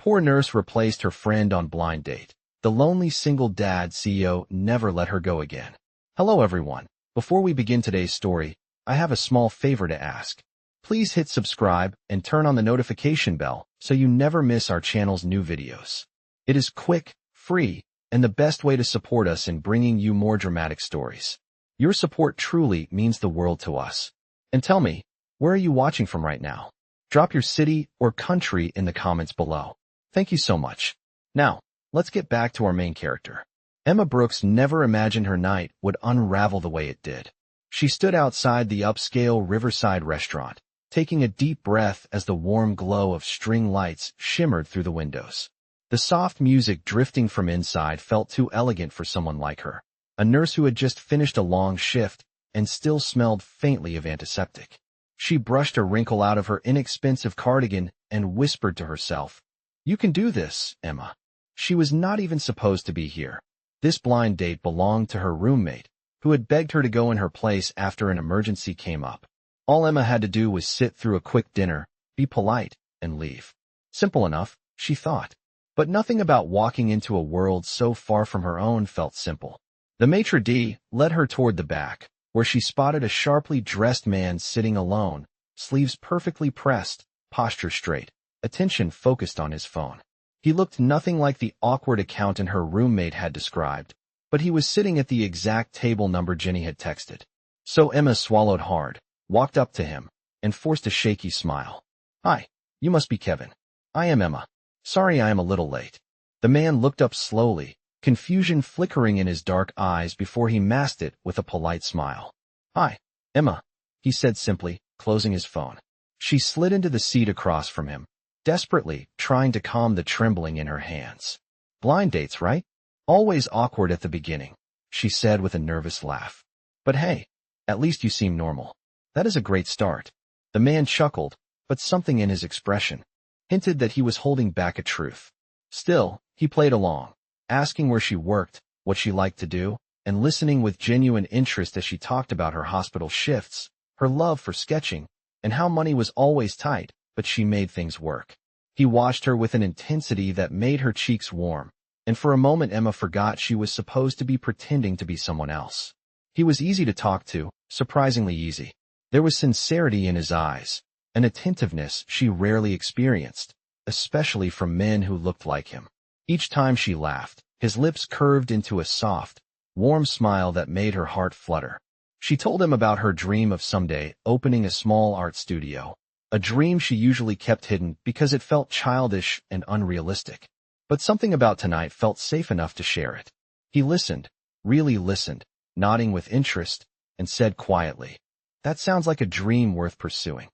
poor nurse replaced her friend on blind date. The lonely single dad CEO never let her go again. Hello everyone. Before we begin today's story, I have a small favor to ask. Please hit subscribe and turn on the notification bell so you never miss our channel's new videos. It is quick, free, and the best way to support us in bringing you more dramatic stories. Your support truly means the world to us. And tell me, where are you watching from right now? Drop your city or country in the comments below. Thank you so much. Now, let's get back to our main character. Emma Brooks never imagined her night would unravel the way it did. She stood outside the upscale Riverside restaurant, taking a deep breath as the warm glow of string lights shimmered through the windows. The soft music drifting from inside felt too elegant for someone like her, a nurse who had just finished a long shift and still smelled faintly of antiseptic. She brushed a wrinkle out of her inexpensive cardigan and whispered to herself, "You can do this, Emma." She was not even supposed to be here. This blind date belonged to her roommate, who had begged her to go in her place after an emergency came up. All Emma had to do was sit through a quick dinner, be polite, and leave. Simple enough, she thought. But nothing about walking into a world so far from her own felt simple. The maitre d' led her toward the back, where she spotted a sharply dressed man sitting alone, sleeves perfectly pressed, posture straight, attention focused on his phone. He looked nothing like the awkward accountant her roommate had described, but he was sitting at the exact table number Jenny had texted. So Emma swallowed hard, walked up to him, and forced a shaky smile. "Hi, you must be Kevin. I am Emma. Sorry I am a little late." The man looked up slowly, confusion flickering in his dark eyes before he masked it with a polite smile. "Hi, Emma," he said simply, closing his phone. She slid into the seat across from him, desperately trying to calm the trembling in her hands. "Blind dates, right? Always awkward at the beginning," she said with a nervous laugh. "But hey, at least you seem normal. That is a great start." The man chuckled, but something in his expression hinted that he was holding back a truth. Still, he played along, asking where she worked, what she liked to do, and listening with genuine interest as she talked about her hospital shifts, her love for sketching, and how money was always tight, but she made things work. He watched her with an intensity that made her cheeks warm, and for a moment Emma forgot she was supposed to be pretending to be someone else. He was easy to talk to, surprisingly easy. There was sincerity in his eyes, an attentiveness she rarely experienced, especially from men who looked like him. Each time she laughed, his lips curved into a soft, warm smile that made her heart flutter. She told him about her dream of someday opening a small art studio, a dream she usually kept hidden because it felt childish and unrealistic. But something about tonight felt safe enough to share it. He listened, really listened, nodding with interest, and said quietly, "That sounds like a dream worth pursuing."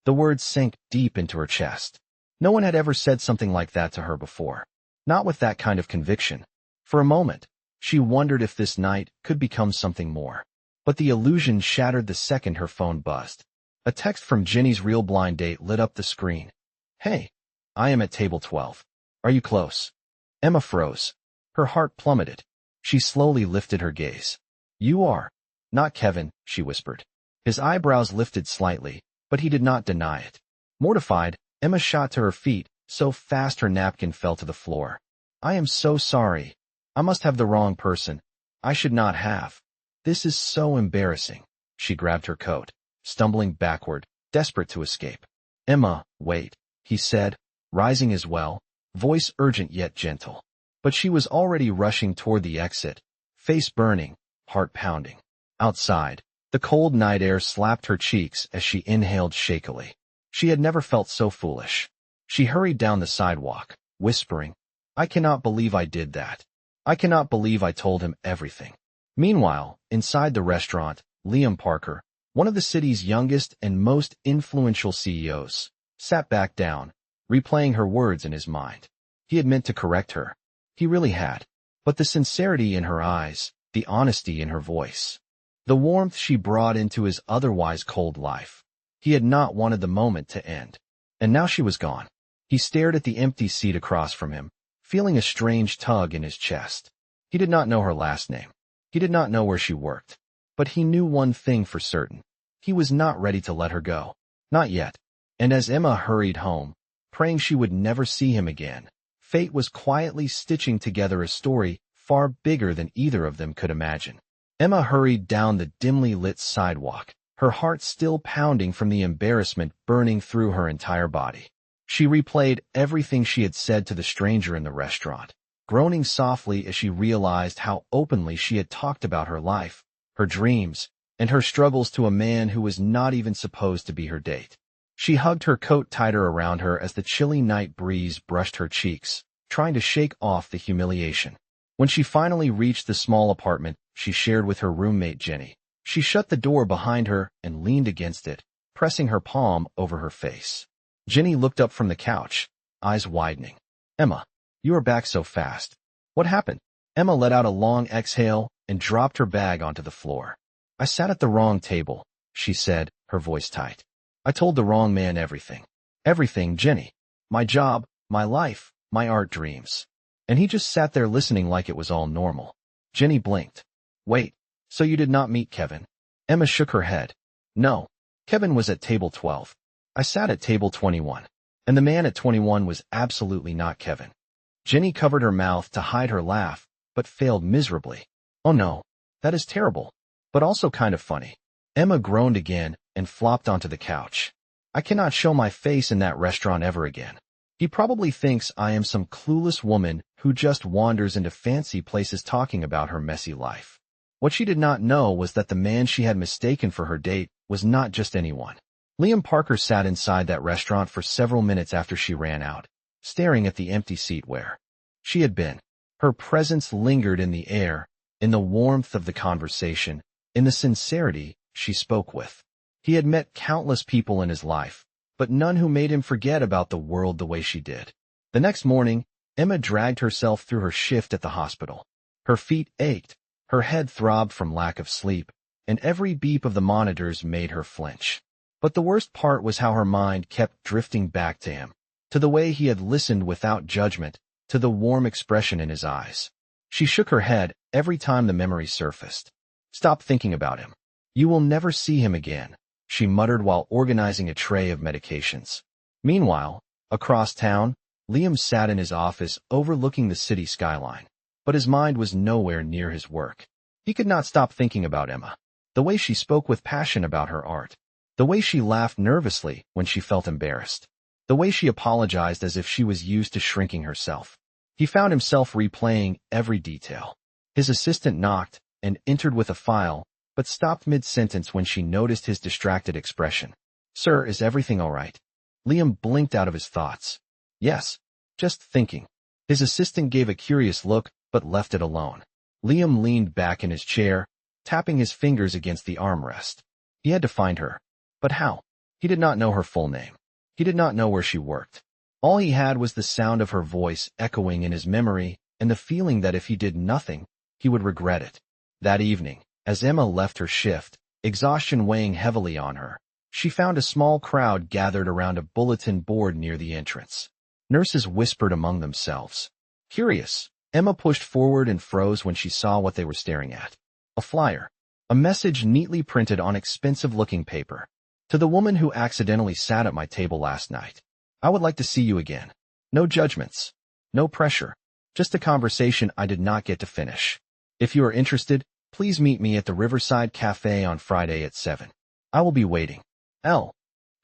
The words sank deep into her chest. No one had ever said something like that to her before. Not with that kind of conviction. For a moment, she wondered if this night could become something more. But the illusion shattered the second her phone buzzed. A text from Jenny's real blind date lit up the screen. "Hey, I am at table 12. Are you close?" Emma froze. Her heart plummeted. She slowly lifted her gaze. "You are." "Not Kevin," she whispered. His eyebrows lifted slightly, but he did not deny it. Mortified, Emma shot to her feet, so fast her napkin fell to the floor. "I am so sorry. I must have the wrong person. I should not have. This is so embarrassing." She grabbed her coat, stumbling backward, desperate to escape. "Emma, wait," he said, rising as well, voice urgent yet gentle. But she was already rushing toward the exit, face burning, heart pounding. Outside, the cold night air slapped her cheeks as she inhaled shakily. She had never felt so foolish. She hurried down the sidewalk, whispering, "I cannot believe I did that. I cannot believe I told him everything." Meanwhile, inside the restaurant, Liam Parker, one of the city's youngest and most influential CEOs, sat back down, replaying her words in his mind. He had meant to correct her. He really had. But the sincerity in her eyes, the honesty in her voice, the warmth she brought into his otherwise cold life. He had not wanted the moment to end. And now she was gone. He stared at the empty seat across from him, feeling a strange tug in his chest. He did not know her last name. He did not know where she worked. But he knew one thing for certain. He was not ready to let her go. Not yet. And as Emma hurried home, praying she would never see him again, Fate was quietly stitching together a story far bigger than either of them could imagine. Emma hurried down the dimly lit sidewalk, her heart still pounding from the embarrassment burning through her entire body. She replayed everything she had said to the stranger in the restaurant, groaning softly as she realized how openly she had talked about her life, her dreams, and her struggles to a man who was not even supposed to be her date. She hugged her coat tighter around her as the chilly night breeze brushed her cheeks, trying to shake off the humiliation. When she finally reached the small apartment she shared with her roommate Jenny, she shut the door behind her and leaned against it, pressing her palm over her face. Jenny looked up from the couch, eyes widening. "Emma, you are back so fast. What happened?" Emma let out a long exhale and dropped her bag onto the floor. "I sat at the wrong table," she said, her voice tight. "I told the wrong man everything. Everything, Jenny. My job, my life, my art dreams. And he just sat there listening like it was all normal." Jenny blinked. "Wait, so you did not meet Kevin?" Emma shook her head. "No. Kevin was at table 12. I sat at table 21. And the man at 21 was absolutely not Kevin." Jenny covered her mouth to hide her laugh, but failed miserably. "Oh no, that is terrible, but also kind of funny." Emma groaned again and flopped onto the couch. "I cannot show my face in that restaurant ever again. He probably thinks I am some clueless woman who just wanders into fancy places talking about her messy life." What she did not know was that the man she had mistaken for her date was not just anyone. Liam Parker sat inside that restaurant for several minutes after she ran out, staring at the empty seat where she had been. Her presence lingered in the air, in the warmth of the conversation, in the sincerity she spoke with. He had met countless people in his life, but none who made him forget about the world the way she did. The next morning, Emma dragged herself through her shift at the hospital. Her feet ached, her head throbbed from lack of sleep, and every beep of the monitors made her flinch. But the worst part was how her mind kept drifting back to him, to the way he had listened without judgment, to the warm expression in his eyes. She shook her head every time the memory surfaced. "Stop thinking about him. You will never see him again," she muttered while organizing a tray of medications. Meanwhile, across town, Liam sat in his office overlooking the city skyline, but his mind was nowhere near his work. He could not stop thinking about Emma, the way she spoke with passion about her art, the way she laughed nervously when she felt embarrassed, the way she apologized as if she was used to shrinking herself. He found himself replaying every detail. His assistant knocked and entered with a file, but stopped mid-sentence when she noticed his distracted expression. "Sir, is everything all right?" Liam blinked out of his thoughts. "Yes, just thinking." His assistant gave a curious look, but left it alone. Liam leaned back in his chair, tapping his fingers against the armrest. He had to find her. But how? He did not know her full name. He did not know where she worked. All he had was the sound of her voice echoing in his memory and the feeling that if he did nothing, he would regret it. That evening, as Emma left her shift, exhaustion weighing heavily on her, she found a small crowd gathered around a bulletin board near the entrance. Nurses whispered among themselves. Curious, Emma pushed forward and froze when she saw what they were staring at. A flyer. A message neatly printed on expensive-looking paper. "To the woman who accidentally sat at my table last night. I would like to see you again. No judgments. No pressure. Just a conversation I did not get to finish. If you are interested, please meet me at the Riverside Cafe on Friday at 7. I will be waiting. L."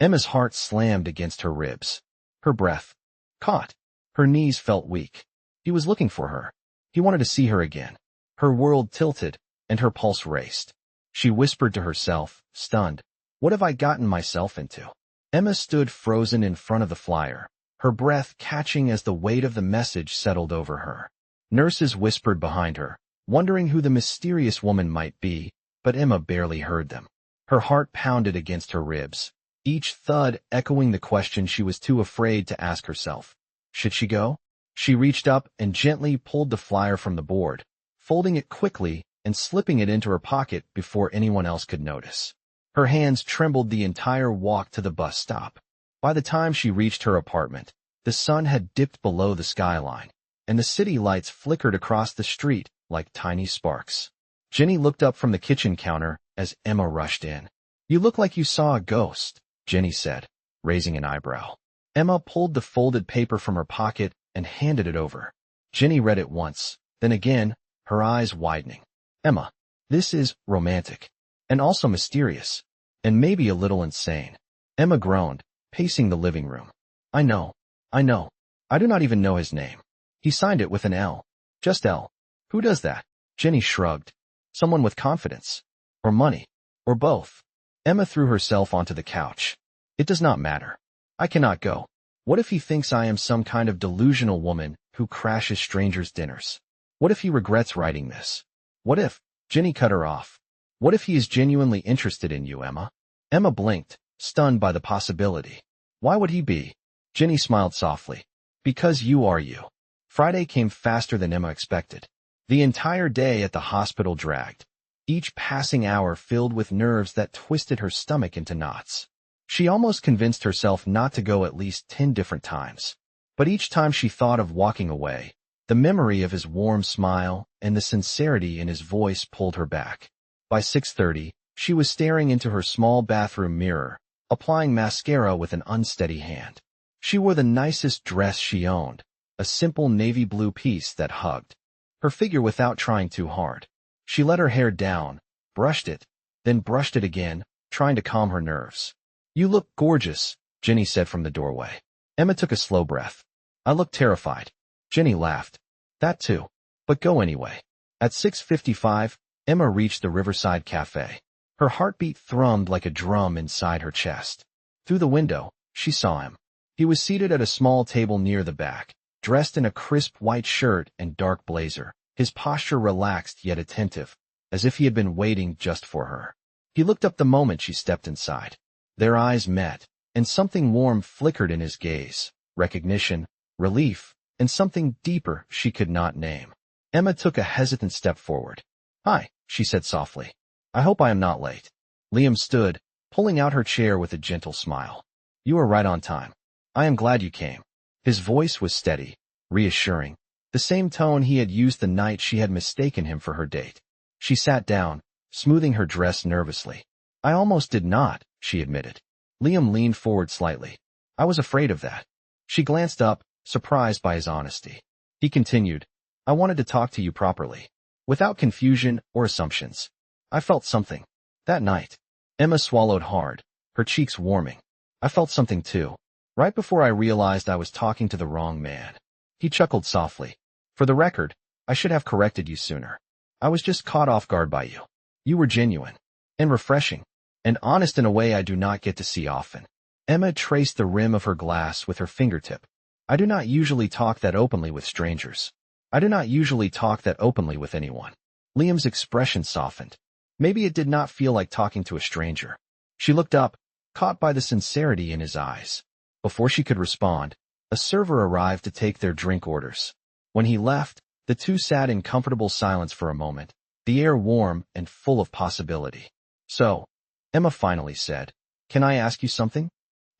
Emma's heart slammed against her ribs. Her breath caught. Her knees felt weak. He was looking for her. He wanted to see her again. Her world tilted, and her pulse raced. She whispered to herself, stunned, "What have I gotten myself into?" Emma stood frozen in front of the flyer, her breath catching as the weight of the message settled over her. Nurses whispered behind her, wondering who the mysterious woman might be, but Emma barely heard them. Her heart pounded against her ribs, each thud echoing the question she was too afraid to ask herself. Should she go? She reached up and gently pulled the flyer from the board, folding it quickly and slipping it into her pocket before anyone else could notice. Her hands trembled the entire walk to the bus stop. By the time she reached her apartment, the sun had dipped below the skyline, and the city lights flickered across the street like tiny sparks. Jenny looked up from the kitchen counter as Emma rushed in. "You look like you saw a ghost," Jenny said, raising an eyebrow. Emma pulled the folded paper from her pocket and handed it over. Jenny read it once, then again, her eyes widening. Emma, this is romantic. And also mysterious. And maybe a little insane. Emma groaned, pacing the living room. I know. I do not even know his name. He signed it with an L. Just L. Who does that? Jenny shrugged. Someone with confidence. Or money. Or both. Emma threw herself onto the couch. It does not matter. I cannot go. What if he thinks I am some kind of delusional woman who crashes strangers' dinners? What if he regrets writing this? What if? Jenny cut her off. What if he is genuinely interested in you, Emma? Emma blinked, stunned by the possibility. Why would he be? Jenny smiled softly. Because you are you. Friday came faster than Emma expected. The entire day at the hospital dragged. Each passing hour filled with nerves that twisted her stomach into knots. She almost convinced herself not to go at least 10 different times. But each time she thought of walking away, the memory of his warm smile and the sincerity in his voice pulled her back. By 6:30, she was staring into her small bathroom mirror, applying mascara with an unsteady hand. She wore the nicest dress she owned, a simple navy blue piece that hugged her figure without trying too hard. She let her hair down, brushed it, then brushed it again, trying to calm her nerves. You look gorgeous, Jenny said from the doorway. Emma took a slow breath. I look terrified. Jenny laughed. That too. But go anyway. At 6:55, Emma reached the Riverside Cafe. Her heartbeat thrummed like a drum inside her chest. Through the window, she saw him. He was seated at a small table near the back, dressed in a crisp white shirt and dark blazer, his posture relaxed yet attentive, as if he had been waiting just for her. He looked up the moment she stepped inside. Their eyes met, and something warm flickered in his gaze. Recognition, relief, and something deeper she could not name. Emma took a hesitant step forward. Hi, she said softly. I hope I am not late. Liam stood, pulling out her chair with a gentle smile. You are right on time. I am glad you came. His voice was steady, reassuring, the same tone he had used the night she had mistaken him for her date. She sat down, smoothing her dress nervously. I almost did not, she admitted. Liam leaned forward slightly. I was afraid of that. She glanced up, surprised by his honesty. He continued, I wanted to talk to you properly, without confusion or assumptions. I felt something. That night. Emma swallowed hard, her cheeks warming. I felt something too. Right before I realized I was talking to the wrong man. He chuckled softly. For the record, I should have corrected you sooner. I was just caught off guard by you. You were genuine. And refreshing. And honest in a way I do not get to see often. Emma traced the rim of her glass with her fingertip. I do not usually talk that openly with strangers. I do not usually talk that openly with anyone. Liam's expression softened. Maybe it did not feel like talking to a stranger. She looked up, caught by the sincerity in his eyes. Before she could respond, a server arrived to take their drink orders. When he left, the two sat in comfortable silence for a moment, the air warm and full of possibility. So, Emma finally said, Can I ask you something?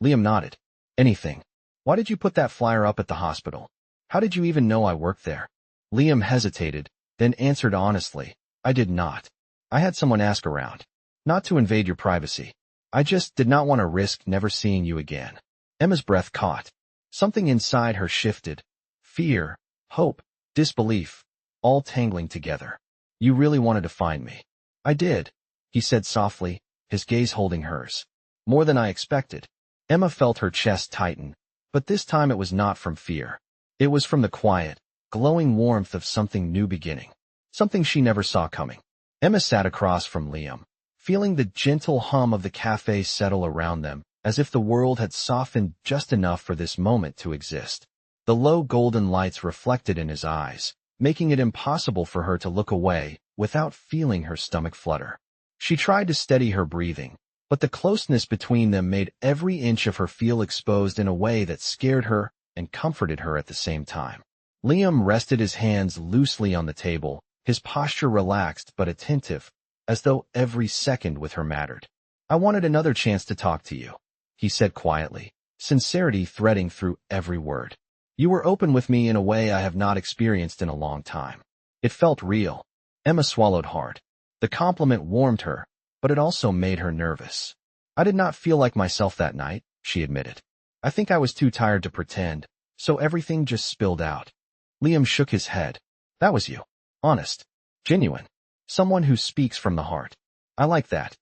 Liam nodded. Anything. Why did you put that flyer up at the hospital? How did you even know I worked there? Liam hesitated, then answered honestly, I did not. I had someone ask around. Not to invade your privacy. I just did not want to risk never seeing you again. Emma's breath caught. Something inside her shifted. Fear, hope, disbelief, all tangling together. You really wanted to find me. I did, he said softly, his gaze holding hers. More than I expected. Emma felt her chest tighten, but this time it was not from fear. It was from the quiet, glowing warmth of something new beginning. Something she never saw coming. Emma sat across from Liam, feeling the gentle hum of the cafe settle around them, as if the world had softened just enough for this moment to exist. The low golden lights reflected in his eyes, making it impossible for her to look away without feeling her stomach flutter. She tried to steady her breathing, but the closeness between them made every inch of her feel exposed in a way that scared her and comforted her at the same time. Liam rested his hands loosely on the table, his posture relaxed but attentive, as though every second with her mattered. I wanted another chance to talk to you, he said quietly, sincerity threading through every word. You were open with me in a way I have not experienced in a long time. It felt real. Emma swallowed hard. The compliment warmed her, but it also made her nervous. I did not feel like myself that night, she admitted. I think I was too tired to pretend, So everything just spilled out. Liam shook his head. That was you. Honest. Genuine. Someone who speaks from the heart. I like that.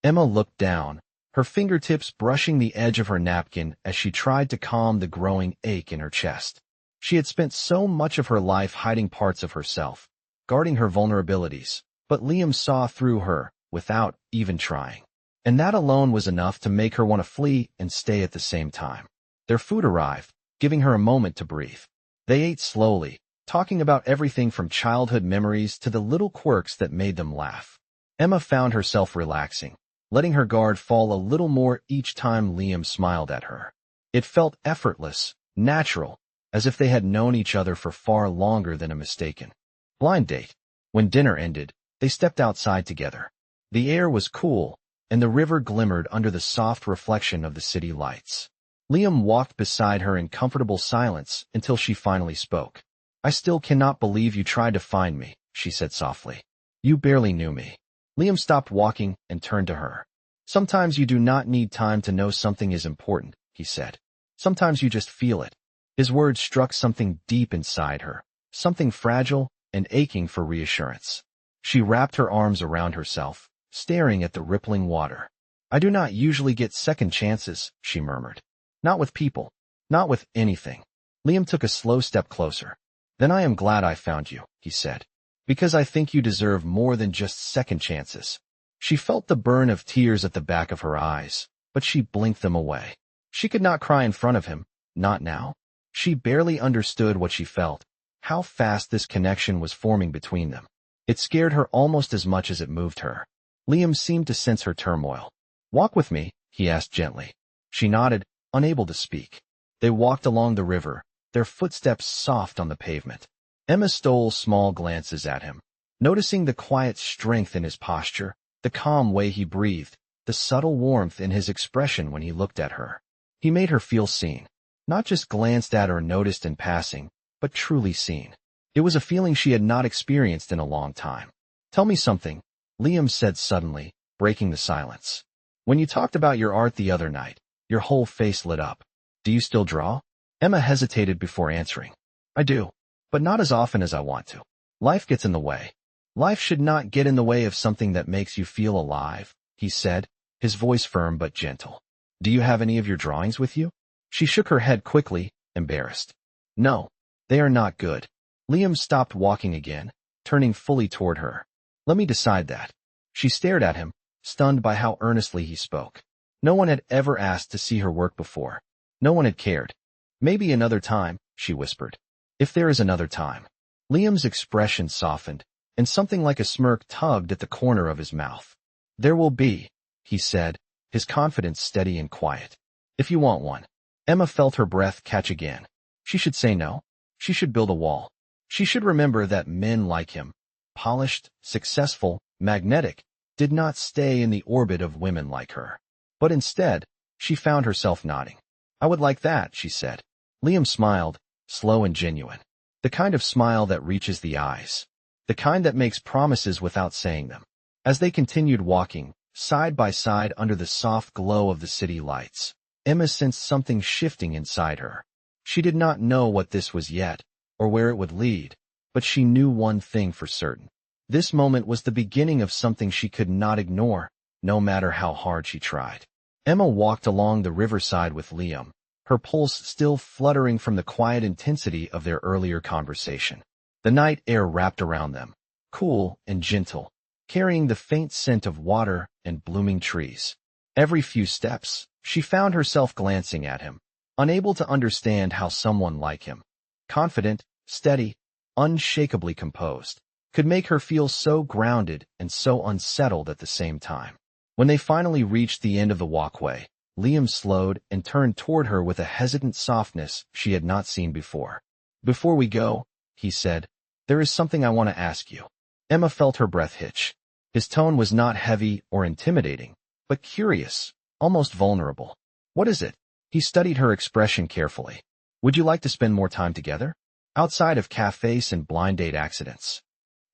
Emma looked down, her fingertips brushing the edge of her napkin as she tried to calm the growing ache in her chest. She had spent so much of her life hiding parts of herself, guarding her vulnerabilities, but Liam saw through her without even trying. And that alone was enough to make her want to flee and stay at the same time. Their food arrived, giving her a moment to breathe. They ate slowly, talking about everything from childhood memories to the little quirks that made them laugh. Emma found herself relaxing, letting her guard fall a little more each time Liam smiled at her. It felt effortless, natural, as if they had known each other for far longer than a mistaken blind date. When dinner ended, they stepped outside together. The air was cool, and the river glimmered under the soft reflection of the city lights. Liam walked beside her in comfortable silence until she finally spoke. I still cannot believe you tried to find me, she said softly. You barely knew me. Liam stopped walking and turned to her. Sometimes you do not need time to know something is important, he said. Sometimes you just feel it. His words struck something deep inside her, something fragile and aching for reassurance. She wrapped her arms around herself, staring at the rippling water. I do not usually get second chances, she murmured. Not with people. Not with anything. Liam took a slow step closer. Then I am glad I found you, he said. Because I think you deserve more than just second chances. She felt the burn of tears at the back of her eyes, but she blinked them away. She could not cry in front of him, not now. She barely understood what she felt, how fast this connection was forming between them. It scared her almost as much as it moved her. Liam seemed to sense her turmoil. Walk with me, he asked gently. She nodded, unable to speak. They walked along the river, their footsteps soft on the pavement. Emma stole small glances at him, noticing the quiet strength in his posture, the calm way he breathed, the subtle warmth in his expression when he looked at her. He made her feel seen, not just glanced at or noticed in passing, but truly seen. It was a feeling she had not experienced in a long time. Tell me something, Liam said suddenly, breaking the silence. When you talked about your art the other night, your whole face lit up. Do you still draw? Emma hesitated before answering. I do, but not as often as I want to. Life gets in the way. Life should not get in the way of something that makes you feel alive, he said, his voice firm but gentle. Do you have any of your drawings with you? She shook her head quickly, embarrassed. No, they are not good. Liam stopped walking again, turning fully toward her. Let me decide that. She stared at him, stunned by how earnestly he spoke. No one had ever asked to see her work before. No one had cared. Maybe another time, she whispered. If there is another time. Liam's expression softened, and something like a smirk tugged at the corner of his mouth. There will be, he said, his confidence steady and quiet. If you want one. Emma felt her breath catch again. She should say no. She should build a wall. She should remember that men like him, polished, successful, magnetic, did not stay in the orbit of women like her. But instead, she found herself nodding. I would like that, she said. Liam smiled, slow and genuine. The kind of smile that reaches the eyes. The kind that makes promises without saying them. As they continued walking, side by side under the soft glow of the city lights, Emma sensed something shifting inside her. She did not know what this was yet, or where it would lead, but she knew one thing for certain. This moment was the beginning of something she could not ignore, no matter how hard she tried. Emma walked along the riverside with Liam, her pulse still fluttering from the quiet intensity of their earlier conversation. The night air wrapped around them, cool and gentle, carrying the faint scent of water and blooming trees. Every few steps, she found herself glancing at him, unable to understand how someone like him, confident, steady, unshakably composed, could make her feel so grounded and so unsettled at the same time. When they finally reached the end of the walkway, Liam slowed and turned toward her with a hesitant softness she had not seen before. Before we go, he said, there is something I want to ask you. Emma felt her breath hitch. His tone was not heavy or intimidating, but curious, almost vulnerable. What is it? He studied her expression carefully. Would you like to spend more time together? Outside of cafes and blind date accidents.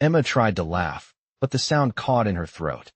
Emma tried to laugh, but the sound caught in her throat.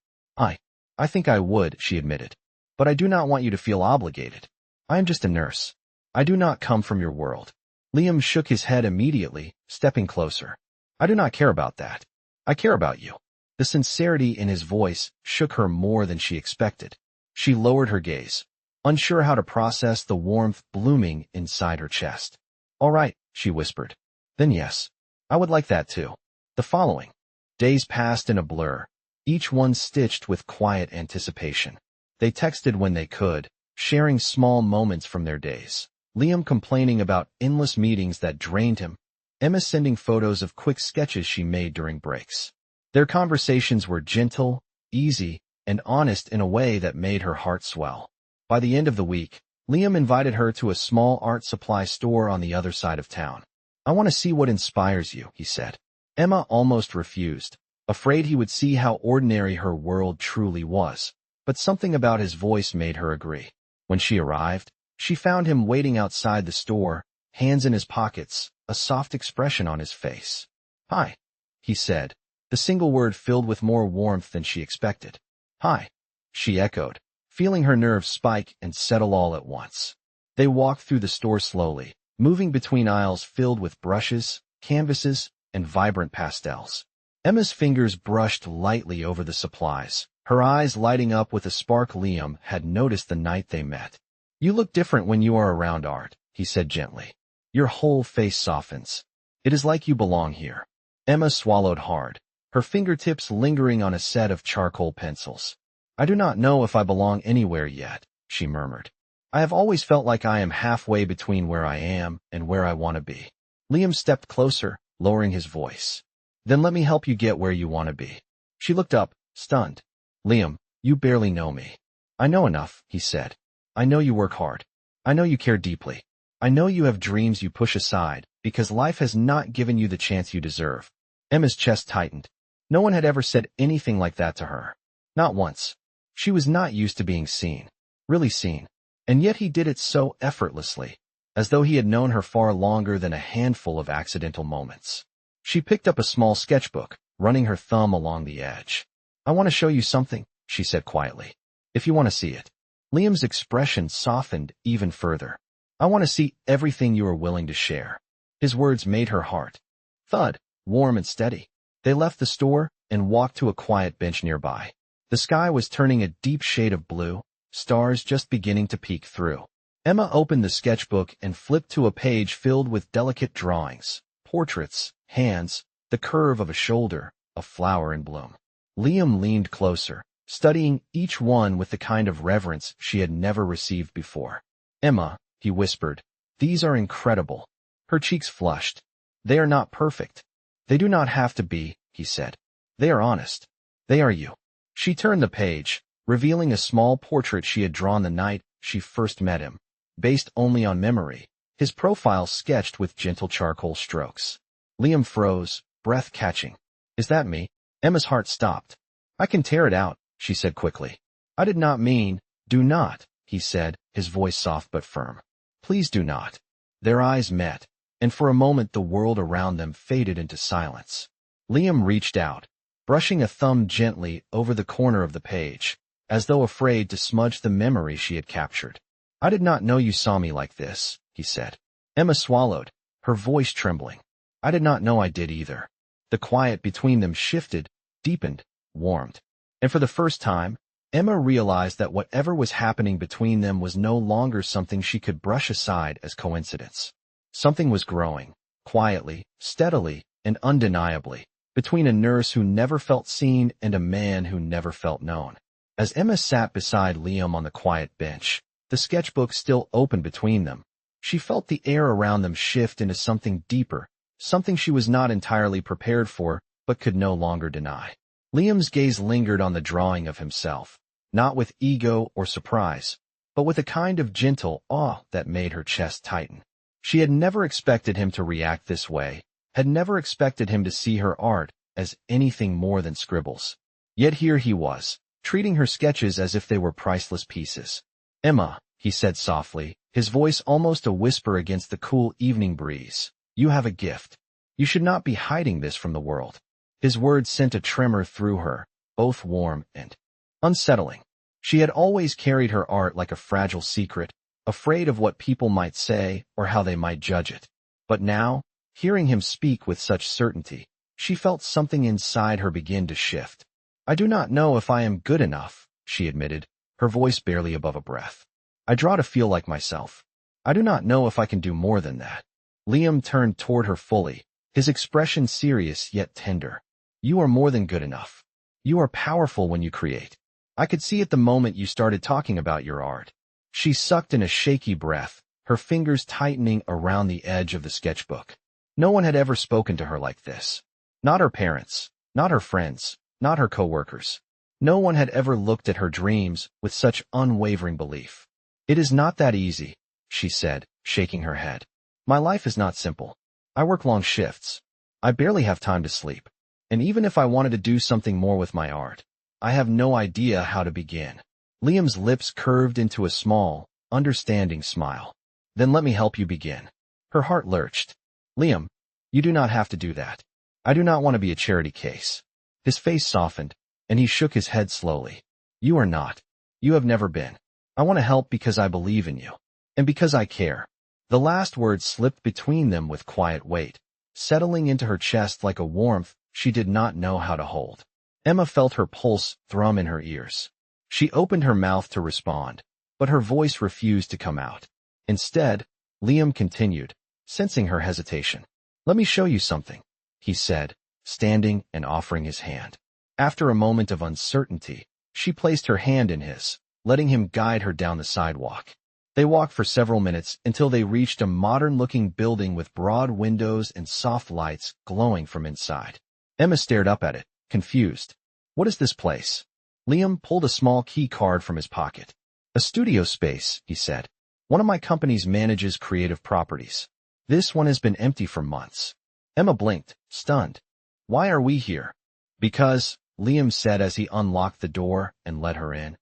I think I would, she admitted. But I do not want you to feel obligated. I am just a nurse. I do not come from your world. Liam shook his head immediately, stepping closer. I do not care about that. I care about you. The sincerity in his voice shook her more than she expected. She lowered her gaze, unsure how to process the warmth blooming inside her chest. All right, she whispered. Then yes, I would like that too. The following days passed in a blur, each one stitched with quiet anticipation. They texted when they could, sharing small moments from their days. Liam complaining about endless meetings that drained him, Emma sending photos of quick sketches she made during breaks. Their conversations were gentle, easy, and honest in a way that made her heart swell. By the end of the week, Liam invited her to a small art supply store on the other side of town. I want to see what inspires you, he said. Emma almost refused, afraid he would see how ordinary her world truly was. But something about his voice made her agree. When she arrived, she found him waiting outside the store, hands in his pockets, a soft expression on his face. Hi, he said, the single word filled with more warmth than she expected. Hi, she echoed, feeling her nerves spike and settle all at once. They walked through the store slowly, moving between aisles filled with brushes, canvases, and vibrant pastels. Emma's fingers brushed lightly over the supplies, her eyes lighting up with a spark Liam had noticed the night they met. You look different when you are around art, he said gently. Your whole face softens. It is like you belong here. Emma swallowed hard, her fingertips lingering on a set of charcoal pencils. I do not know if I belong anywhere yet, she murmured. I have always felt like I am halfway between where I am and where I want to be. Liam stepped closer, lowering his voice. Then let me help you get where you want to be. She looked up, stunned. Liam, you barely know me. I know enough, he said. I know you work hard. I know you care deeply. I know you have dreams you push aside because life has not given you the chance you deserve. Emma's chest tightened. No one had ever said anything like that to her. Not once. She was not used to being seen. Really seen. And yet he did it so effortlessly, as though he had known her far longer than a handful of accidental moments. She picked up a small sketchbook, running her thumb along the edge. I want to show you something, she said quietly. If you want to see it. Liam's expression softened even further. I want to see everything you are willing to share. His words made her heart thud, warm and steady. They left the store and walked to a quiet bench nearby. The sky was turning a deep shade of blue, stars just beginning to peek through. Emma opened the sketchbook and flipped to a page filled with delicate drawings, portraits, hands, the curve of a shoulder, a flower in bloom. Liam leaned closer, studying each one with the kind of reverence she had never received before. Emma, he whispered, these are incredible. Her cheeks flushed. They are not perfect. They do not have to be, he said. They are honest. They are you. She turned the page, revealing a small portrait she had drawn the night she first met him, based only on memory, his profile sketched with gentle charcoal strokes. Liam froze, breath catching. Is that me? Emma's heart stopped. I can tear it out, she said quickly. I did not mean, do not, he said, his voice soft but firm. Please do not. Their eyes met, and for a moment the world around them faded into silence. Liam reached out, brushing a thumb gently over the corner of the page, as though afraid to smudge the memory she had captured. I did not know you saw me like this, he said. Emma swallowed, her voice trembling. I did not know I did either. The quiet between them shifted, deepened, warmed. And for the first time, Emma realized that whatever was happening between them was no longer something she could brush aside as coincidence. Something was growing, quietly, steadily, and undeniably, between a nurse who never felt seen and a man who never felt known. As Emma sat beside Liam on the quiet bench, the sketchbook still open between them, she felt the air around them shift into something deeper, something she was not entirely prepared for, but could no longer deny. Liam's gaze lingered on the drawing of himself, not with ego or surprise, but with a kind of gentle awe that made her chest tighten. She had never expected him to react this way, had never expected him to see her art as anything more than scribbles. Yet here he was, treating her sketches as if they were priceless pieces. Emma, he said softly, his voice almost a whisper against the cool evening breeze. You have a gift. You should not be hiding this from the world. His words sent a tremor through her, both warm and unsettling. She had always carried her art like a fragile secret, afraid of what people might say or how they might judge it. But now, hearing him speak with such certainty, she felt something inside her begin to shift. "I do not know if I am good enough," she admitted, her voice barely above a breath. "I draw to feel like myself. I do not know if I can do more than that." Liam turned toward her fully, his expression serious yet tender. "You are more than good enough. You are powerful when you create. I could see it the moment you started talking about your art." She sucked in a shaky breath, her fingers tightening around the edge of the sketchbook. No one had ever spoken to her like this. Not her parents, not her friends, not her coworkers. No one had ever looked at her dreams with such unwavering belief. "It is not that easy," she said, shaking her head. "My life is not simple. I work long shifts. I barely have time to sleep. And even if I wanted to do something more with my art, I have no idea how to begin." Liam's lips curved into a small, understanding smile. "Then let me help you begin." Her heart lurched. "Liam, you do not have to do that. I do not want to be a charity case." His face softened, and he shook his head slowly. "You are not. You have never been. I want to help because I believe in you. And because I care." The last word slipped between them with quiet weight, settling into her chest like a warmth she did not know how to hold. Emma felt her pulse thrum in her ears. She opened her mouth to respond, but her voice refused to come out. Instead, Liam continued, sensing her hesitation. "Let me show you something," he said, standing and offering his hand. After a moment of uncertainty, she placed her hand in his, letting him guide her down the sidewalk. They walked for several minutes until they reached a modern-looking building with broad windows and soft lights glowing from inside. Emma stared up at it, confused. "What is this place?" Liam pulled a small key card from his pocket. "A studio space," he said. "One of my companies manages creative properties. This one has been empty for months." Emma blinked, stunned. "Why are we here?" "Because," Liam said as he unlocked the door and let her in,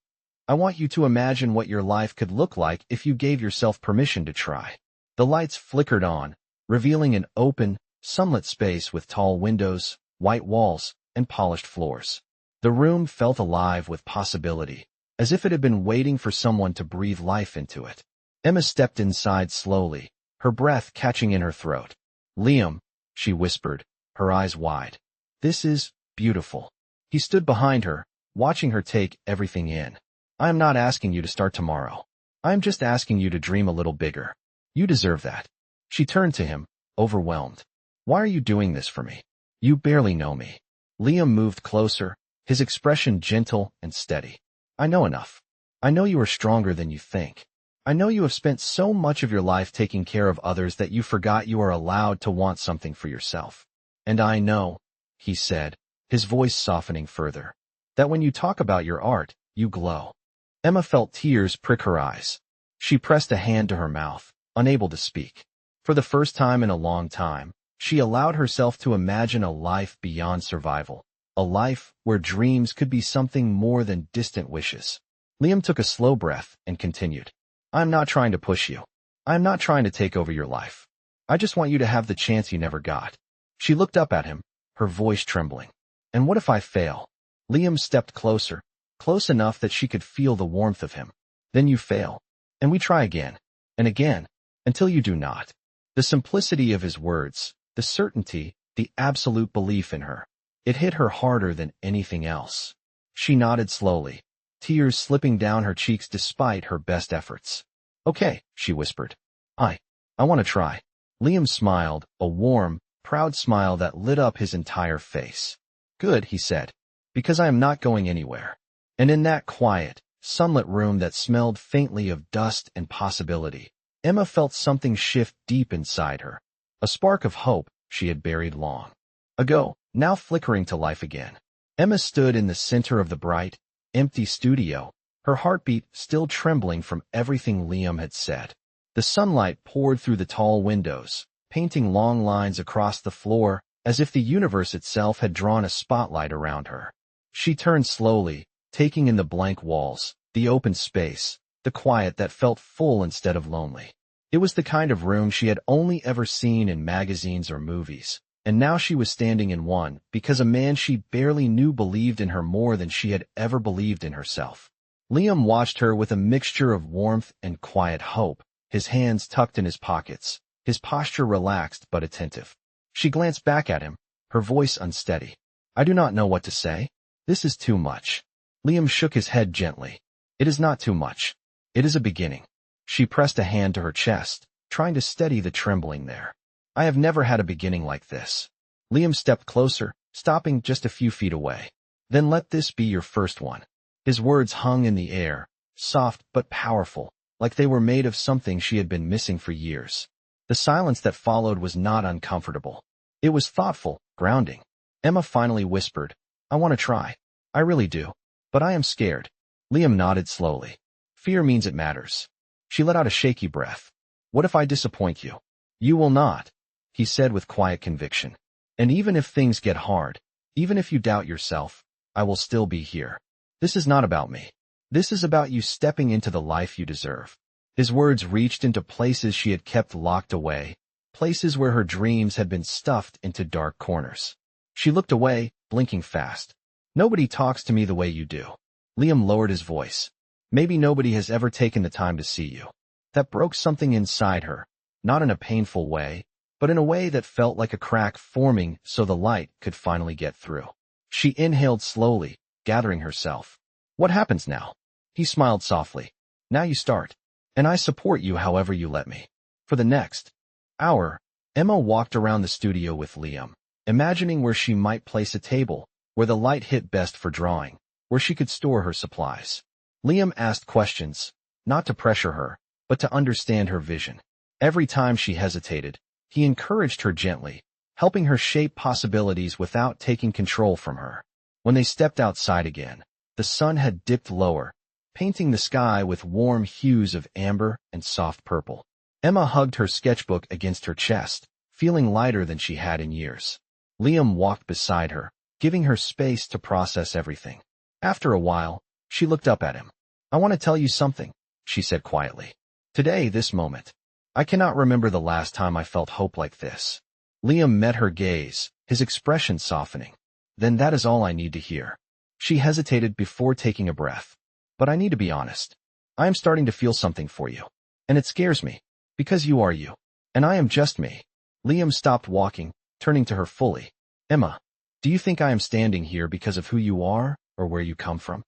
"I want you to imagine what your life could look like if you gave yourself permission to try." The lights flickered on, revealing an open, sunlit space with tall windows, white walls, and polished floors. The room felt alive with possibility, as if it had been waiting for someone to breathe life into it. Emma stepped inside slowly, her breath catching in her throat. "Liam," she whispered, her eyes wide. "This is beautiful." He stood behind her, watching her take everything in. "I am not asking you to start tomorrow. I am just asking you to dream a little bigger. You deserve that." She turned to him, overwhelmed. "Why are you doing this for me? You barely know me." Liam moved closer, his expression gentle and steady. "I know enough. I know you are stronger than you think. I know you have spent so much of your life taking care of others that you forgot you are allowed to want something for yourself. And I know," he said, his voice softening further, "that when you talk about your art, you glow." Emma felt tears prick her eyes. She pressed a hand to her mouth, unable to speak. For the first time in a long time, she allowed herself to imagine a life beyond survival, a life where dreams could be something more than distant wishes. Liam took a slow breath and continued. "I am not trying to push you. I am not trying to take over your life. I just want you to have the chance you never got." She looked up at him, her voice trembling. "And what if I fail?" Liam stepped closer, close enough that she could feel the warmth of him. "Then you fail. And we try again, and again, until you do not." The simplicity of his words, the certainty, the absolute belief in her. It hit her harder than anything else. She nodded slowly, tears slipping down her cheeks despite her best efforts. "Okay," she whispered. I want to try." Liam smiled, a warm, proud smile that lit up his entire face. "Good," he said, "because I am not going anywhere." And in that quiet, sunlit room that smelled faintly of dust and possibility, Emma felt something shift deep inside her. A spark of hope she had buried long ago, now flickering to life again. Emma stood in the center of the bright, empty studio, her heartbeat still trembling from everything Liam had said. The sunlight poured through the tall windows, painting long lines across the floor, as if the universe itself had drawn a spotlight around her. She turned slowly, taking in the blank walls, the open space, the quiet that felt full instead of lonely. It was the kind of room she had only ever seen in magazines or movies, and now she was standing in one because a man she barely knew believed in her more than she had ever believed in herself. Liam watched her with a mixture of warmth and quiet hope, his hands tucked in his pockets, his posture relaxed but attentive. She glanced back at him, her voice unsteady. I do not know what to say. This is too much. Liam shook his head gently. It is not too much. It is a beginning. She pressed a hand to her chest, trying to steady the trembling there. I have never had a beginning like this. Liam stepped closer, stopping just a few feet away. Then let this be your first one. His words hung in the air, soft but powerful, like they were made of something she had been missing for years. The silence that followed was not uncomfortable. It was thoughtful, grounding. Emma finally whispered, I want to try. I really do. But I am scared. Liam nodded slowly. Fear means it matters. She let out a shaky breath. What if I disappoint you? You will not, he said with quiet conviction. And even if things get hard, even if you doubt yourself, I will still be here. This is not about me. This is about you stepping into the life you deserve. His words reached into places she had kept locked away, places where her dreams had been stuffed into dark corners. She looked away, blinking fast. Nobody talks to me the way you do. Liam lowered his voice. Maybe nobody has ever taken the time to see you. That broke something inside her, not in a painful way, but in a way that felt like a crack forming so the light could finally get through. She inhaled slowly, gathering herself. What happens now? He smiled softly. Now you start. And I support you however you let me. For the next hour, Emma walked around the studio with Liam, imagining where she might place a table, where the light hit best for drawing, where she could store her supplies. Liam asked questions, not to pressure her, but to understand her vision. Every time she hesitated, he encouraged her gently, helping her shape possibilities without taking control from her. When they stepped outside again, the sun had dipped lower, painting the sky with warm hues of amber and soft purple. Emma hugged her sketchbook against her chest, feeling lighter than she had in years. Liam walked beside her, giving her space to process everything. After a while, she looked up at him. I want to tell you something, she said quietly. Today, this moment. I cannot remember the last time I felt hope like this. Liam met her gaze, his expression softening. Then that is all I need to hear. She hesitated before taking a breath. But I need to be honest. I am starting to feel something for you. And it scares me. Because you are you. And I am just me. Liam stopped walking, turning to her fully. Emma, do you think I am standing here because of who you are, or where you come from?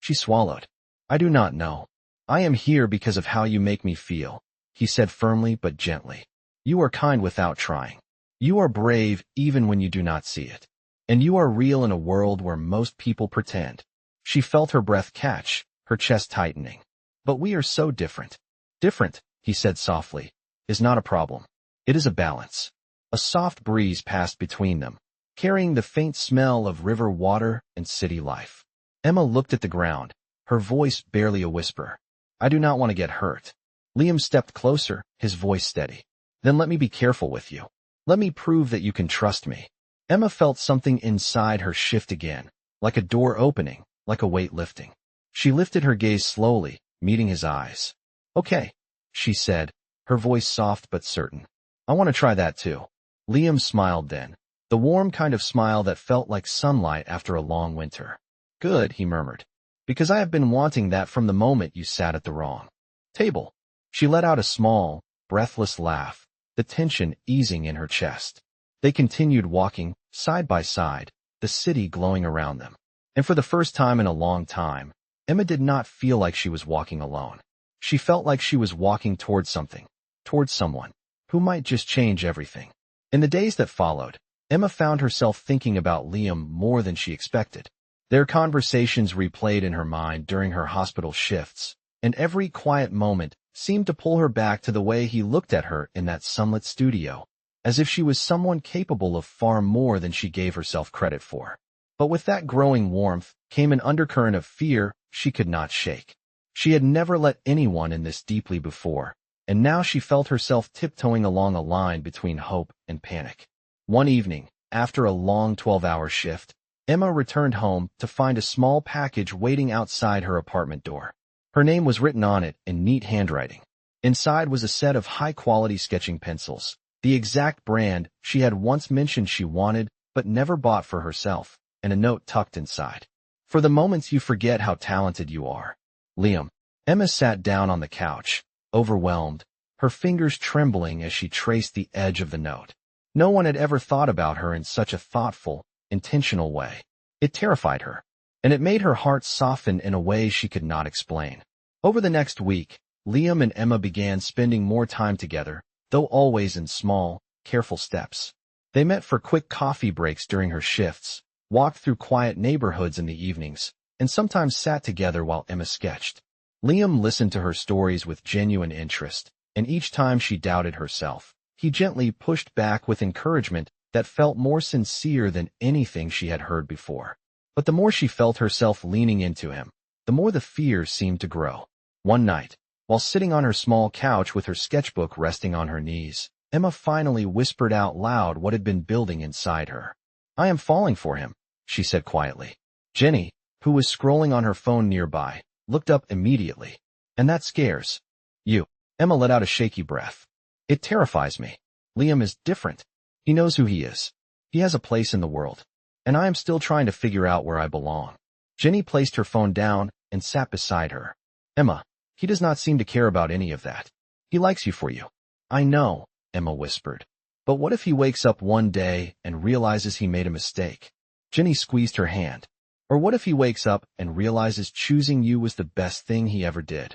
She swallowed. I do not know. I am here because of how you make me feel, he said firmly but gently. You are kind without trying. You are brave even when you do not see it. And you are real in a world where most people pretend. She felt her breath catch, her chest tightening. But we are so different. Different, he said softly, is not a problem. It is a balance. A soft breeze passed between them, carrying the faint smell of river water and city life. Emma looked at the ground, her voice barely a whisper. I do not want to get hurt. Liam stepped closer, his voice steady. Then let me be careful with you. Let me prove that you can trust me. Emma felt something inside her shift again, like a door opening, like a weight lifting. She lifted her gaze slowly, meeting his eyes. Okay, she said, her voice soft but certain. I want to try that too. Liam smiled then, the warm kind of smile that felt like sunlight after a long winter. Good, he murmured. Because I have been wanting that from the moment you sat at the wrong table. She let out a small, breathless laugh, the tension easing in her chest. They continued walking, side by side, the city glowing around them. And for the first time in a long time, Emma did not feel like she was walking alone. She felt like she was walking towards something, towards someone, who might just change everything. In the days that followed, Emma found herself thinking about Liam more than she expected. Their conversations replayed in her mind during her hospital shifts, and every quiet moment seemed to pull her back to the way he looked at her in that sunlit studio, as if she was someone capable of far more than she gave herself credit for. But with that growing warmth came an undercurrent of fear she could not shake. She had never let anyone in this deeply before, and now she felt herself tiptoeing along a line between hope and panic. One evening, after a long 12-hour shift, Emma returned home to find a small package waiting outside her apartment door. Her name was written on it in neat handwriting. Inside was a set of high-quality sketching pencils, the exact brand she had once mentioned she wanted but never bought for herself, and a note tucked inside. For the moments you forget how talented you are. Liam. Emma sat down on the couch, overwhelmed, her fingers trembling as she traced the edge of the note. No one had ever thought about her in such a thoughtful, intentional way. It terrified her, and it made her heart soften in a way she could not explain. Over the next week, Liam and Emma began spending more time together, though always in small, careful steps. They met for quick coffee breaks during her shifts, walked through quiet neighborhoods in the evenings, and sometimes sat together while Emma sketched. Liam listened to her stories with genuine interest, and each time she doubted herself, he gently pushed back with encouragement that felt more sincere than anything she had heard before. But the more she felt herself leaning into him, the more the fear seemed to grow. One night, while sitting on her small couch with her sketchbook resting on her knees, Emma finally whispered out loud what had been building inside her. "I am falling for him," she said quietly. Jenny, who was scrolling on her phone nearby, looked up immediately. "And that scares you?" Emma let out a shaky breath. "It terrifies me. Liam is different. He knows who he is. He has a place in the world. And I am still trying to figure out where I belong." Jenny placed her phone down and sat beside her. "Emma, he does not seem to care about any of that. He likes you for you." "I know," Emma whispered. "But what if he wakes up one day and realizes he made a mistake?" Jenny squeezed her hand. "Or what if he wakes up and realizes choosing you was the best thing he ever did?"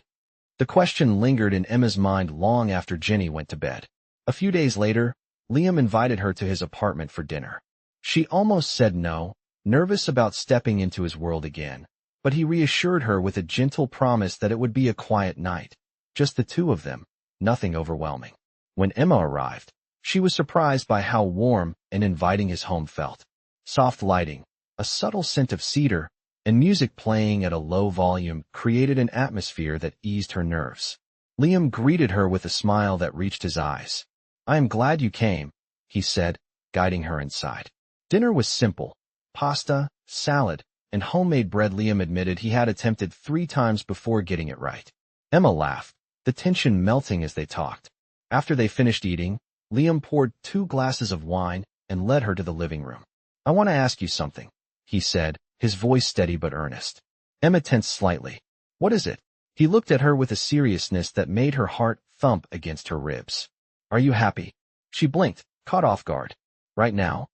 The question lingered in Emma's mind long after Jenny went to bed. A few days later, Liam invited her to his apartment for dinner. She almost said no, nervous about stepping into his world again, but he reassured her with a gentle promise that it would be a quiet night. Just the two of them, nothing overwhelming. When Emma arrived, she was surprised by how warm and inviting his home felt. Soft lighting, a subtle scent of cedar, and music playing at a low volume created an atmosphere that eased her nerves. Liam greeted her with a smile that reached his eyes. "I am glad you came," he said, guiding her inside. Dinner was simple: pasta, salad, and homemade bread. Liam admitted he had attempted 3 times before getting it right. Emma laughed, the tension melting as they talked. After they finished eating, Liam poured 2 glasses of wine and led her to the living room. "I want to ask you something," he said, his voice steady but earnest. Emma tensed slightly. "What is it?" He looked at her with a seriousness that made her heart thump against her ribs. "Are you happy?" She blinked, caught off guard. "Right now?"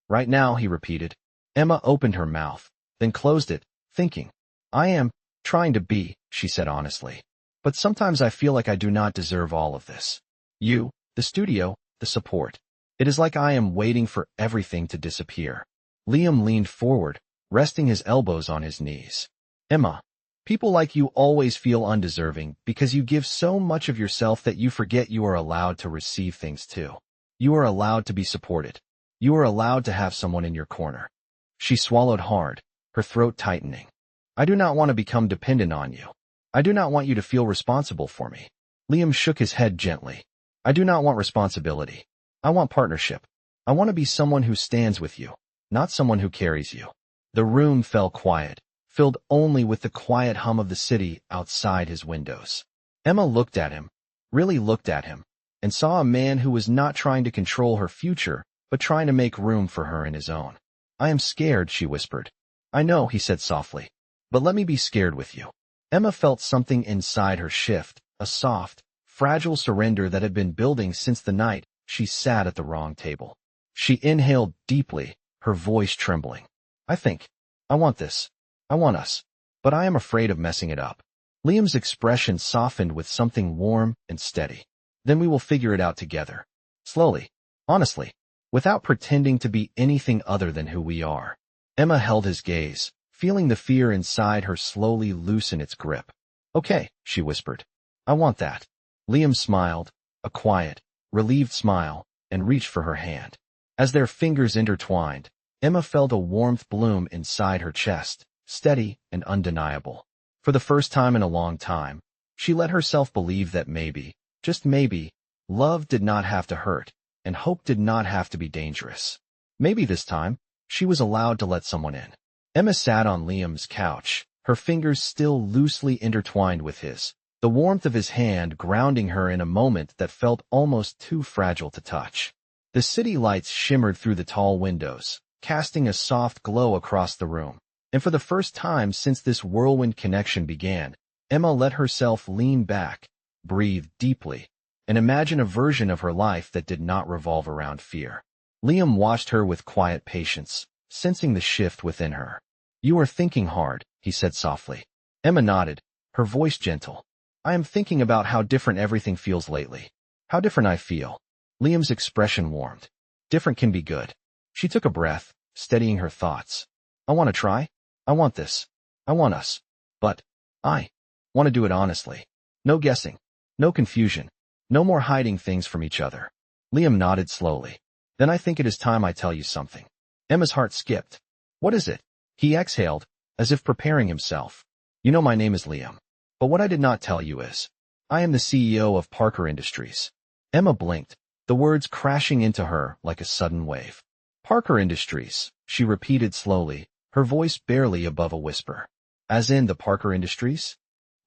"Right now," he repeated. Emma opened her mouth, then closed it, thinking. "I am trying to be," she said honestly. "But sometimes I feel like I do not deserve all of this. You, the studio, the support. It is like I am waiting for everything to disappear." Liam leaned forward, resting his elbows on his knees. "Emma, people like you always feel undeserving because you give so much of yourself that you forget you are allowed to receive things too. You are allowed to be supported. You are allowed to have someone in your corner." She swallowed hard, her throat tightening. "I do not want to become dependent on you. I do not want you to feel responsible for me." Liam shook his head gently. "I do not want responsibility. I want partnership. I want to be someone who stands with you, not someone who carries you." The room fell quiet, filled only with the quiet hum of the city outside his windows. Emma looked at him, really looked at him, and saw a man who was not trying to control her future, but trying to make room for her in his own. "I am scared," she whispered. "I know," he said softly, "but let me be scared with you." Emma felt something inside her shift, a soft, fragile surrender that had been building since the night she sat at the wrong table. She inhaled deeply, her voice trembling. I want this. I want us. But I am afraid of messing it up." Liam's expression softened with something warm and steady. "Then we will figure it out together. Slowly. Honestly. Without pretending to be anything other than who we are." Emma held his gaze, feeling the fear inside her slowly loosen its grip. "Okay," she whispered. "I want that." Liam smiled, a quiet, relieved smile, and reached for her hand. As their fingers intertwined, Emma felt a warmth bloom inside her chest, steady and undeniable. For the first time in a long time, she let herself believe that maybe, just maybe, love did not have to hurt, and hope did not have to be dangerous. Maybe this time, she was allowed to let someone in. Emma sat on Liam's couch, her fingers still loosely intertwined with his, the warmth of his hand grounding her in a moment that felt almost too fragile to touch. The city lights shimmered through the tall windows, casting a soft glow across the room, and for the first time since this whirlwind connection began, Emma let herself lean back, breathe deeply, and imagine a version of her life that did not revolve around fear. Liam watched her with quiet patience, sensing the shift within her. "You are thinking hard," he said softly. Emma nodded, her voice gentle. "I am thinking about how different everything feels lately. How different I feel." Liam's expression warmed. "Different can be good." She took a breath, steadying her thoughts. "I want to try. I want this. I want us. But I want to do it honestly. No guessing. No confusion. No more hiding things from each other." Liam nodded slowly. "Then I think it is time I tell you something." Emma's heart skipped. "What is it?" He exhaled, as if preparing himself. "You know my name is Liam. But what I did not tell you is, I am the CEO of Parker Industries." Emma blinked, the words crashing into her like a sudden wave. "Parker Industries," she repeated slowly, her voice barely above a whisper. "As in the Parker Industries?"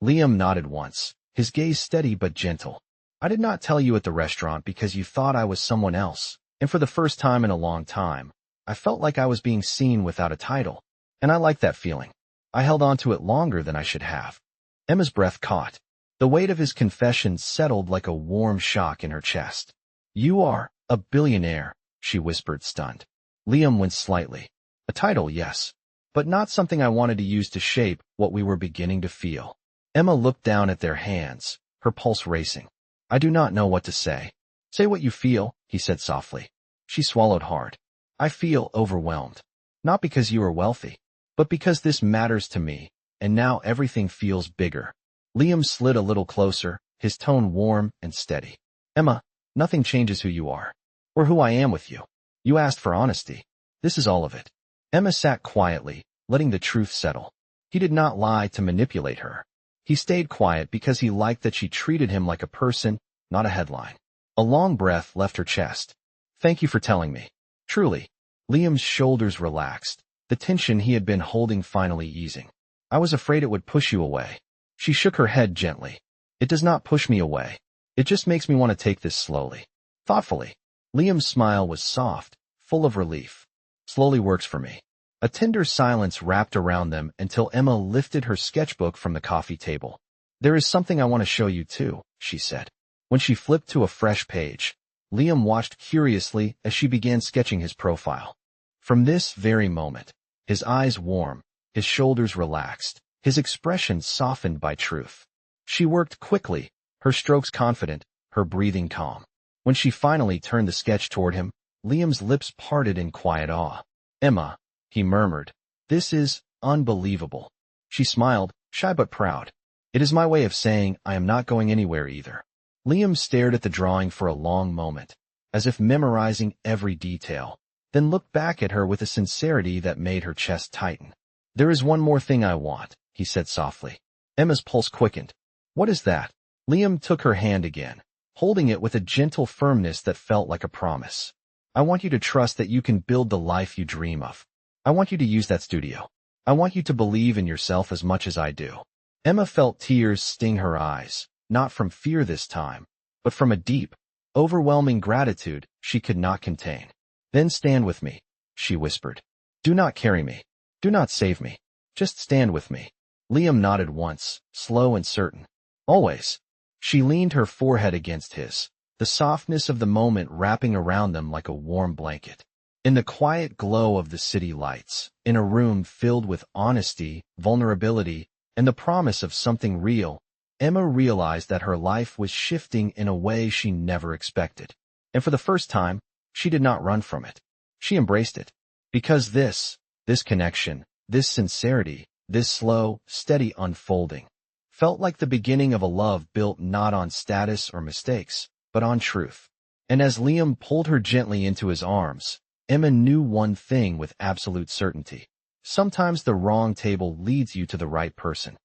Liam nodded once, his gaze steady but gentle. "I did not tell you at the restaurant because you thought I was someone else, and for the first time in a long time, I felt like I was being seen without a title, and I liked that feeling. I held on to it longer than I should have." Emma's breath caught. The weight of his confession settled like a warm shock in her chest. "You are a billionaire," she whispered, stunned. Liam winced slightly. "A title, yes, but not something I wanted to use to shape what we were beginning to feel." Emma looked down at their hands, her pulse racing. "I do not know what to say." "Say what you feel," he said softly. She swallowed hard. "I feel overwhelmed. Not because you are wealthy, but because this matters to me, and now everything feels bigger." Liam slid a little closer, his tone warm and steady. "Emma, nothing changes who you are, or who I am with you. You asked for honesty. This is all of it." Emma sat quietly, letting the truth settle. He did not lie to manipulate her. He stayed quiet because he liked that she treated him like a person, not a headline. A long breath left her chest. "Thank you for telling me. Truly." Liam's shoulders relaxed, the tension he had been holding finally easing. "I was afraid it would push you away." She shook her head gently. "It does not push me away. It just makes me want to take this slowly. Thoughtfully." Liam's smile was soft, full of relief. "Slowly works for me." A tender silence wrapped around them until Emma lifted her sketchbook from the coffee table. "There is something I want to show you too," she said. When she flipped to a fresh page, Liam watched curiously as she began sketching his profile. From this very moment, his eyes warm, his shoulders relaxed, his expression softened by truth. She worked quickly, her strokes confident, her breathing calm. When she finally turned the sketch toward him, Liam's lips parted in quiet awe. "Emma," he murmured, "this is unbelievable." She smiled, shy but proud. "It is my way of saying I am not going anywhere either." Liam stared at the drawing for a long moment, as if memorizing every detail, then looked back at her with a sincerity that made her chest tighten. "There is one more thing I want," he said softly. Emma's pulse quickened. "What is that?" Liam took her hand again, holding it with a gentle firmness that felt like a promise. "I want you to trust that you can build the life you dream of. I want you to use that studio. I want you to believe in yourself as much as I do." Emma felt tears sting her eyes, not from fear this time, but from a deep, overwhelming gratitude she could not contain. "Then stand with me," she whispered. "Do not carry me. Do not save me. Just stand with me." Liam nodded once, slow and certain. "Always." She leaned her forehead against his, the softness of the moment wrapping around them like a warm blanket. In the quiet glow of the city lights, in a room filled with honesty, vulnerability, and the promise of something real, Emma realized that her life was shifting in a way she never expected. And for the first time, she did not run from it. She embraced it. Because this connection, this sincerity, this slow, steady unfolding, felt like the beginning of a love built not on status or mistakes, but on truth. And as Liam pulled her gently into his arms, Emma knew one thing with absolute certainty. Sometimes the wrong table leads you to the right person.